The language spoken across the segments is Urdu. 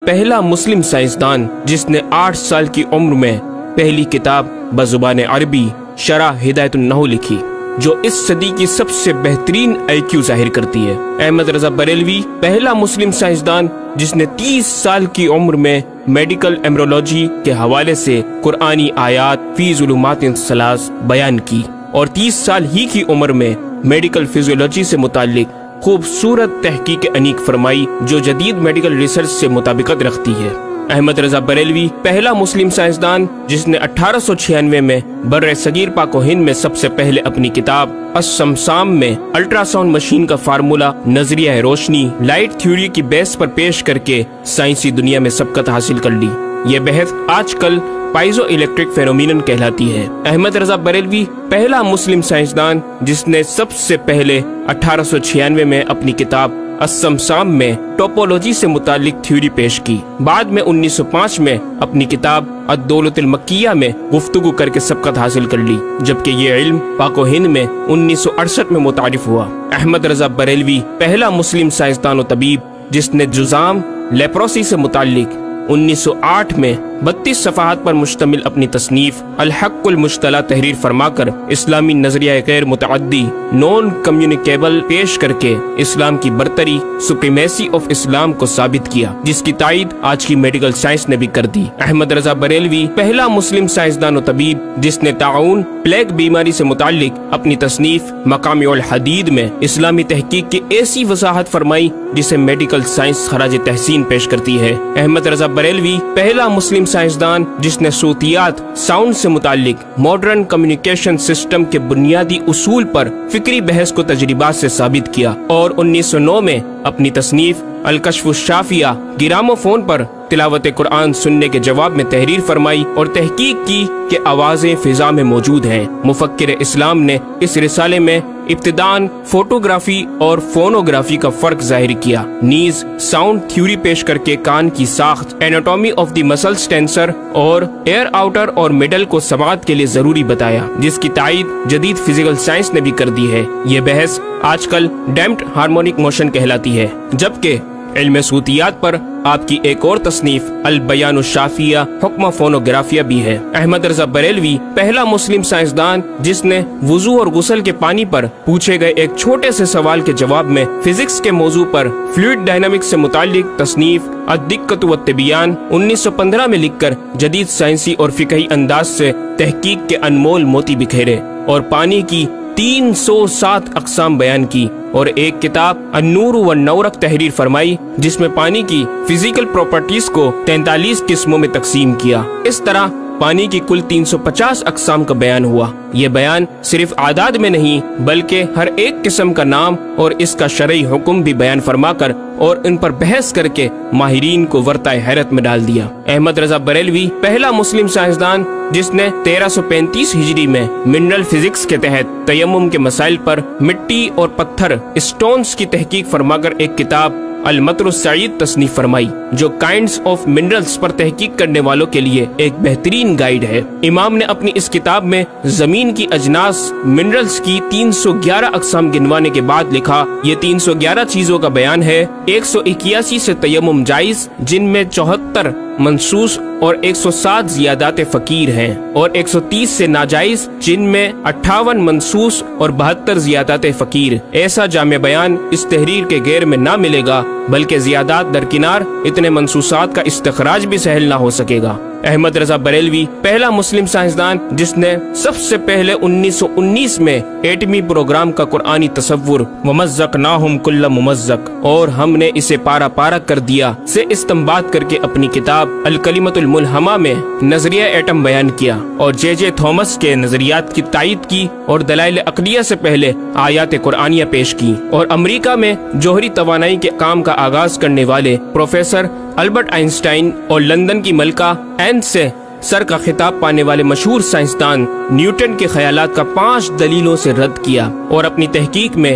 پہلا مسلم سائنسدان جس نے 8 سال کی عمر میں پہلی کتاب بزبان عربی شرح ہدایت النحو لکھی، جو اس صدی کی سب سے بہترین IQ ظاہر کرتی ہے۔ احمد رضا بریلوی پہلا مسلم سائنسدان جس نے 30 سال کی عمر میں میڈیکل ایمرولوجی کے حوالے سے قرآنی آیات فی ظلمات ثلاث بیان کی، اور 30 سال ہی کی عمر میں میڈیکل فزیولوجی سے متعلق خوبصورت تحقیق انیق فرمائی، جو جدید میڈیکل ریسرچ سے مطابقت رکھتی ہے۔ احمد رضا بریلوی پہلا مسلم سائنسدان جس نے 1896 میں بر صغیر پاک و ہند میں سب سے پہلے اپنی کتاب السمسام میں الٹرا ساؤنڈ مشین کا فارمولہ نظریہ روشنی لائٹ تھیوری کی بیس پر پیش کر کے سائنسی دنیا میں سبقت حاصل کر لی۔ یہ بحث آج کل پائزو الیکٹرک فینومینن کہلاتی ہے۔ احمد رضا بریلوی پہلا مسلم سائنسدان جس نے سب سے پہلے 1896 میں اپنی کتاب السمسام میں ٹوپولوجی سے متعلق تھیوری پیش کی۔ بعد میں 1905 میں اپنی کتاب الدولۃ المکیہ میں گفتگو کر کے سبقت حاصل کر لی، جبکہ یہ علم پاک و ہند میں 1968 میں متعارف ہوا۔ احمد رضا بریلوی پہلا مسلم سائنسدان و طبیب جس نے جذام لیپروسی سے متعلق 1908 میں 32 صفحات پر مشتمل اپنی تصنیف الحق المشتلہ تحریر فرما کر اسلامی نظریہ غیر متعدی نون کمیونیکیبل پیش کر کے اسلام کی برتری سپریمیسی آف اسلام کو ثابت کیا، جس کی تائید آج کی میڈیکل سائنس نے بھی کر دی۔ احمد رضا بریلوی پہلا مسلم سائنسدان و طبیب جس نے طاعون پلیگ بیماری سے متعلق اپنی تصنیف مقامع الحدید میں اسلامی تحقیق کی ایسی وضاحت فرمائی جسے میڈیکل سائنس خراج تحسین پیش کرتی ہے۔ احمد رضا بریلوی پہلا مسلم سائنسدان جس نے صوتیات ساؤنڈ سے متعلق ماڈرن کمیونیکیشن سسٹم کے بنیادی اصول پر فکری بحث کو تجربات سے ثابت کیا، اور 1909 میں اپنی تصنیف الکشف الشافیہ گرامو فون پر تلاوت قرآن سننے کے جواب میں تحریر فرمائی اور تحقیق کی کہ آوازیں فضا میں موجود ہیں۔ مفکر اسلام نے اس رسالے میں ابتداً فوٹوگرافی اور فونوگرافی کا فرق ظاہر کیا، نیز ساؤنڈ تھیوری پیش کر کے کان کی ساخت anatomy of the muscles tensor اور ایئر آؤٹر اور مڈل کو سماعت کے لیے ضروری بتایا، جس کی تائید جدید فزیکل سائنس نے بھی کر دی ہے۔ یہ بحث آج کل ڈیمپڈ ہارمونک موشن کہلاتی ہے، جبکہ علم صوتیات پر آپ کی ایک اور تصنیف البیان الشافیہ حکم فونوگرافیہ بھی ہے۔ احمد رضا بریلوی پہلا مسلم سائنسدان جس نے وضو اور غسل کے پانی پر پوچھے گئے ایک چھوٹے سے سوال کے جواب میں فزکس کے موضوع پر فلوئڈ ڈائنامکس سے متعلق تصنیف الدقۃ والتبیان 1915 میں لکھ کر جدید سائنسی اور فقہی انداز سے تحقیق کے انمول موتی بکھیرے اور پانی کی 307 اقسام بیان کی، اور ایک کتاب النور والنورق تحریر فرمائی جس میں پانی کی فزیکل پراپرٹیز کو 43 قسموں میں تقسیم کیا۔ اس طرح پانی کی کل 350 اقسام کا بیان ہوا۔ یہ بیان صرف اعداد میں نہیں بلکہ ہر ایک قسم کا نام اور اس کا شرعی حکم بھی بیان فرما کر اور ان پر بحث کر کے ماہرین کو ورطۂ حیرت میں ڈال دیا۔ احمد رضا بریلوی پہلا مسلم سائنسدان جس نے 1335 ہجری میں منرل فزکس کے تحت تیمم کے مسائل پر مٹی اور پتھر اسٹونز کی تحقیق فرما کر ایک کتاب المطر السعید تصنیف فرمائی، جو کائنڈز آف منرلز پر تحقیق کرنے والوں کے لیے ایک بہترین گائیڈ ہے۔ امام نے اپنی اس کتاب میں زمین کی اجناس منرلز کی 311 اقسام گنوانے کے بعد لکھا، یہ 311 چیزوں کا بیان ہے۔ 181 سے تیمم جائز جن میں 74 منصوص اور 107 زیادات فقیر ہیں، اور 130 سے ناجائز جن میں 58 منصوص اور 72 زیادات فقیر۔ ایسا جامع بیان اس تحریر کے غیر میں نہ ملے گا، بلکہ زیادات درکنار اتنے منصوصات کا استخراج بھی سہل نہ ہو سکے گا۔ احمد رضا بریلوی پہلا مسلم سائنسدان جس نے سب سے پہلے 1919 میں ایٹمی پروگرام کا قرآنی تصور ومزقناہم کل ممزق اور ہم نے اسے پارا پارا کر دیا سے استنباط کر کے اپنی کتاب الکلمۃ الملہمہ میں نظریہ ایٹم بیان کیا، اور جے تھامس کے نظریات کی تائید کی اور دلائل عقلیہ سے پہلے آیات قرآنیہ پیش کی، اور امریکہ میں جوہری توانائی کے کام کا آغاز کرنے والے پروفیسر البرٹ آئنسٹائن اور لندن کی ملکہ این سے سر کا خطاب پانے والے مشہور سائنسدان نیوٹن کے خیالات کا 5 دلیلوں سے رد کیا، اور اپنی تحقیق میں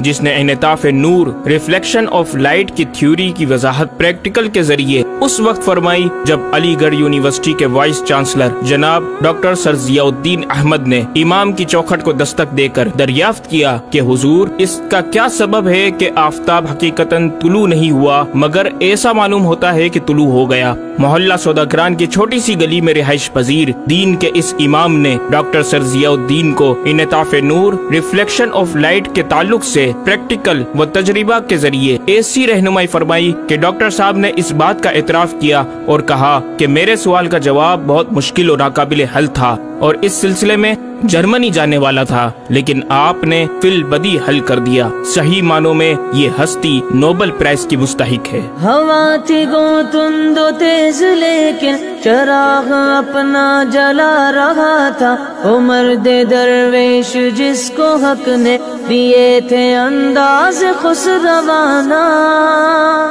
جس نے انعطاف نور ریفلیکشن آف لائٹ کی تھیوری کی وضاحت پریکٹیکل کے ذریعے اس وقت فرمائی جب علی گڑھ یونیورسٹی کے وائس چانسلر جناب ڈاکٹر سر ضیاء الدین احمد نے امام کی چوکھٹ کو دستک دے کر دریافت کیا کہ حضور اس کا کیا سبب ہے کہ آفتاب حقیقتاً طلوع نہیں ہوا مگر ایسا معلوم ہوتا ہے کہ طلوع ہو گیا۔ محلہ سوداگران کی چھوٹی سی گلی میں رہائش پذیر دین کے اس امام نے ڈاکٹر سر ضیاء الدین کو انعطاف نور ریفلیکشن آف لائٹ کے تعلق سے پریکٹیکل و تجربہ کے ذریعے ایسی رہنمائی فرمائی کہ ڈاکٹر صاحب نے اس بات کا اعتراف کیا اور کہا کہ میرے سوال کا جواب بہت مشکل اور ناقابل حل تھا اور اس سلسلے میں جرمنی جانے والا تھا، لیکن آپ نے فی البدی حل کر دیا۔ صحیح معنوں میں یہ ہستی نوبل پرائز کی مستحق ہے۔ ہوا تھی گو تند و تیز لیکن چراغ اپنا جلا رہا تھا، وہ مرد درویش جس کو حق نے دیے تھے انداز خسروانہ۔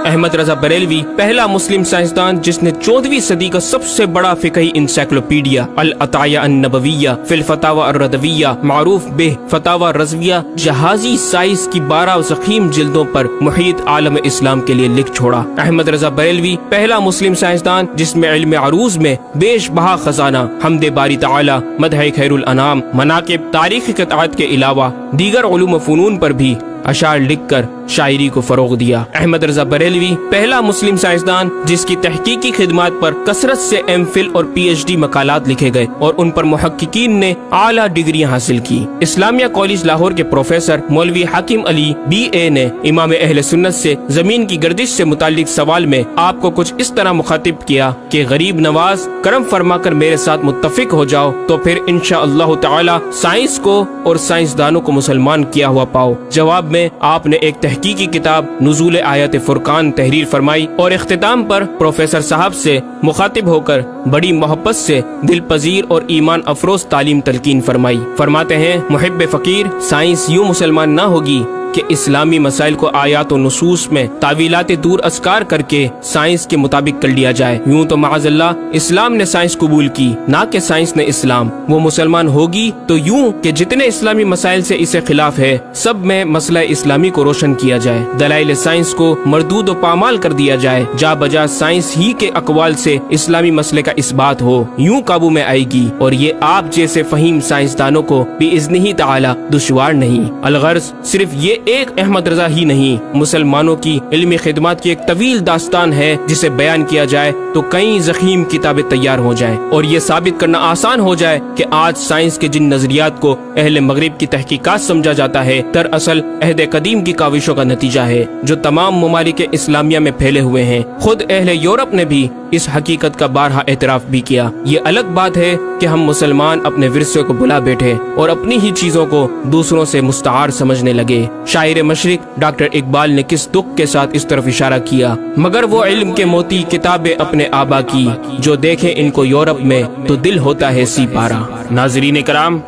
احمد رضا بریلوی پہلا مسلم سائنسدان جس نے 14ویں صدی کا سب سے بڑا فقہی انسائکلوپیڈیا العطایہ النبویہ فی الفتاوی الرضویہ معروف بہ فتاوی رضویہ جہازی سائز کی 12 ضخیم جلدوں پر محیط عالم اسلام کے لیے لکھ چھوڑا۔ احمد رضا بریلوی پہلا مسلم سائنسدان جس میں علم عروض میں بیش بہا خزانہ حمد باری تعالی، مدح خیر الانام، مناقب، تاریخی قطعات کے علاوہ دیگر علوم و فنون پر بھی اشعار لکھ کر شاعری کو فروغ دیا۔ احمد رضا بریلوی پہلا مسلم سائنسدان جس کی تحقیقی خدمات پر کثرت سے ایم فل اور پی ایچ ڈی مقالات لکھے گئے اور ان پر محققین نے اعلیٰ ڈگریاں حاصل کی۔ اسلامیہ کالج لاہور کے پروفیسر مولوی حاکم علی بی اے نے امام اہل سنت سے زمین کی گردش سے متعلق سوال میں آپ کو کچھ اس طرح مخاطب کیا کہ غریب نواز کرم فرما کر میرے ساتھ متفق ہو جاؤ تو پھر انشاءاللہ تعالی سائنس کو اور سائنسدانوں کو مسلمان کیا ہوا پاؤ۔ جواب میں آپ نے ایک تحقیقی کتاب نزول آیات فرقان تحریر فرمائی اور اختتام پر پروفیسر صاحب سے مخاطب ہو کر بڑی محبت سے دل پذیر اور ایمان افروز تعلیم تلقین فرمائی۔ فرماتے ہیں محب فقیر سائنس یوں مسلمان نہ ہوگی کہ اسلامی مسائل کو آیات و نصوص میں تعویلات دور ازکار کر کے سائنس کے مطابق کر لیا جائے۔ یوں تو معاذ اللہ اسلام نے سائنس قبول کی نہ کہ سائنس نے اسلام۔ وہ مسلمان ہوگی تو یوں کہ جتنے اسلامی مسائل سے اسے خلاف ہے سب میں مسئلہ اسلامی کو روشن کیا جائے، دلائل سائنس کو مردود و پامال کر دیا جائے، جا بجا سائنس ہی کے اقوال سے اسلامی مسئلے کا اثبات ہو، یوں قابو میں آئے گی اور یہ آپ جیسے فہیم سائنسدانوں کو بِإِذْنِهِ تعالی دشوار نہیں۔ الغرض صرف یہ ایک احمد رضا ہی نہیں، مسلمانوں کی علمی خدمات کی ایک طویل داستان ہے جسے بیان کیا جائے تو کئی ضخیم کتابیں تیار ہو جائیں اور یہ ثابت کرنا آسان ہو جائے کہ آج سائنس کے جن نظریات کو اہل مغرب کی تحقیقات سمجھا جاتا ہے دراصل عہد قدیم کی کاوشوں کا نتیجہ ہے جو تمام ممالک اسلامیہ میں پھیلے ہوئے ہیں۔ خود اہل یورپ نے بھی اس حقیقت کا بارہا اعتراف بھی کیا۔ یہ الگ بات ہے کہ ہم مسلمان اپنے ورثے کو بلا بیٹھے اور اپنی ہی چیزوں کو دوسروں سے مستعار سمجھنے لگے۔ شاعر مشرق ڈاکٹر اقبال نے کس دکھ کے ساتھ اس طرف اشارہ کیا، مگر وہ علم کے موتی کتابیں اپنے آبا کی، جو دیکھے ان کو یورپ میں تو دل ہوتا ہے سی پارا۔ ناظرین کرام،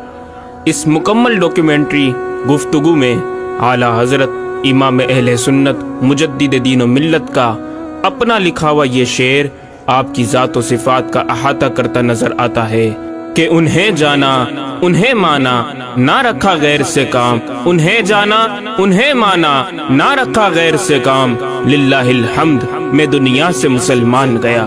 اس مکمل ڈاکیومنٹری گفتگو میں اعلیٰ حضرت امام اہل سنت مجدد دین و ملت کا اپنا لکھا ہوا یہ شعر آپ کی ذات و صفات کا احاطہ کرتا نظر آتا ہے کہ انہیں جانا انہیں مانا نہ رکھا غیر سے کام، انہیں جانا انہیں مانا نہ رکھا غیر سے کام، للہ الحمد میں دنیا سے مسلمان گیا۔